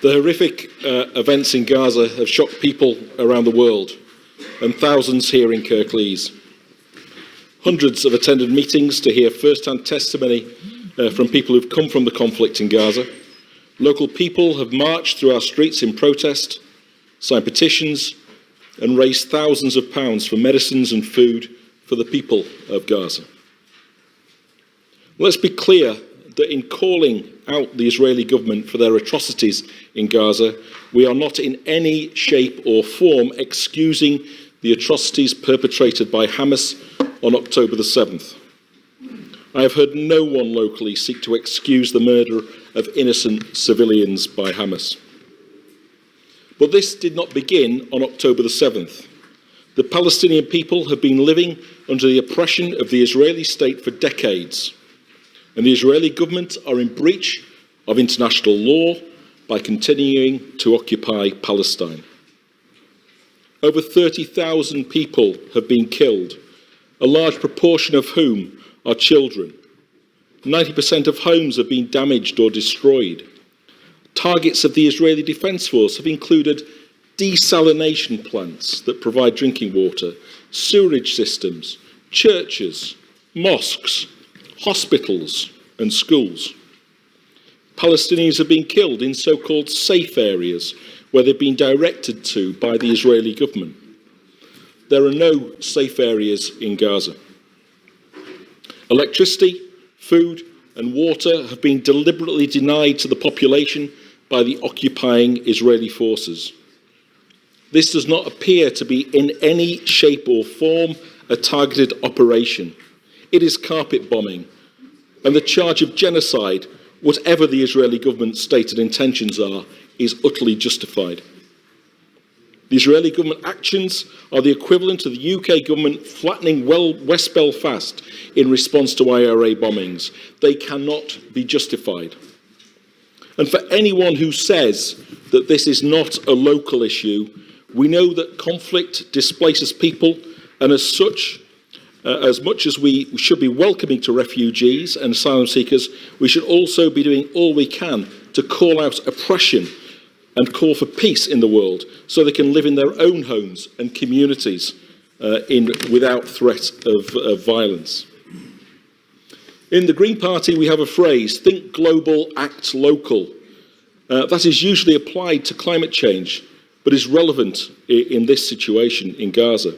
The horrific events in Gaza have shocked people around the world, and thousands here in Kirklees. Hundreds have attended meetings to hear first-hand testimony from people who've come from the conflict in Gaza. Local people have marched through our streets in protest, signed petitions, and raised thousands of pounds for medicines and food for the people of Gaza. Let's be clear that in calling out the Israeli government for their atrocities in Gaza, we are not in any shape or form excusing the atrocities perpetrated by Hamas on October the 7th. I have heard no one locally seek to excuse the murder of innocent civilians by Hamas. But this did not begin on October the 7th. The Palestinian people have been living under the oppression of the Israeli state for decades, and the Israeli government are in breach of international law by continuing to occupy Palestine. Over 30,000 people have been killed, a large proportion of whom are children. 90% of homes have been damaged or destroyed. Targets of the Israeli Defence Force have included desalination plants that provide drinking water, sewerage systems, churches, mosques, hospitals and schools. Palestinians have been killed in so-called safe areas where they've been directed to by the Israeli government. There are no safe areas in Gaza. Electricity, food and water have been deliberately denied to the population by the occupying Israeli forces. This does not appear to be in any shape or form a targeted operation. It is carpet bombing, and the charge of genocide, whatever the Israeli government's stated intentions are, is utterly justified. The Israeli government actions are the equivalent of the UK government flattening West Belfast in response to IRA bombings. They cannot be justified. And for anyone who says that this is not a local issue, we know that conflict displaces people, and as such, as much as we should be welcoming to refugees and asylum seekers, we should also be doing all we can to call out oppression and call for peace in the world so they can live in their own homes and communities without threat of violence. In the Green Party, we have a phrase, think global, act local. That is usually applied to climate change, but is relevant in this situation in Gaza.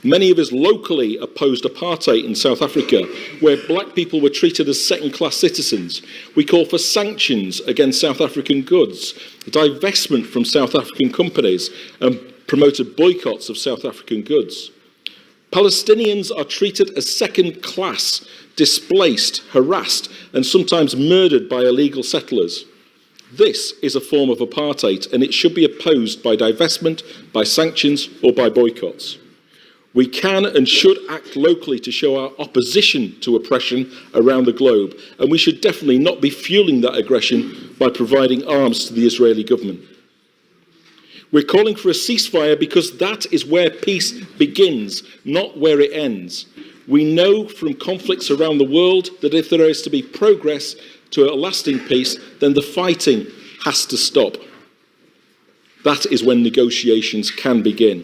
Many of us locally opposed apartheid in South Africa, where black people were treated as second-class citizens. We call for sanctions against South African goods, divestment from South African companies, and promoted boycotts of South African goods. Palestinians are treated as second-class, displaced, harassed, and sometimes murdered by illegal settlers. This is a form of apartheid, and it should be opposed by divestment, by sanctions, or by boycotts. We can and should act locally to show our opposition to oppression around the globe, and we should definitely not be fueling that aggression by providing arms to the Israeli government. We're calling for a ceasefire because that is where peace begins, not where it ends. We know from conflicts around the world that if there is to be progress to a lasting peace, then the fighting has to stop. That is when negotiations can begin.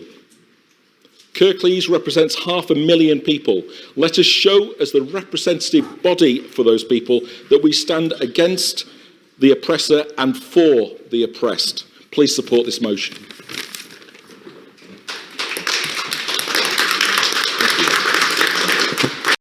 Kirklees represents 500,000 people. Let us show, as the representative body for those people, that we stand against the oppressor and for the oppressed. Please support this motion.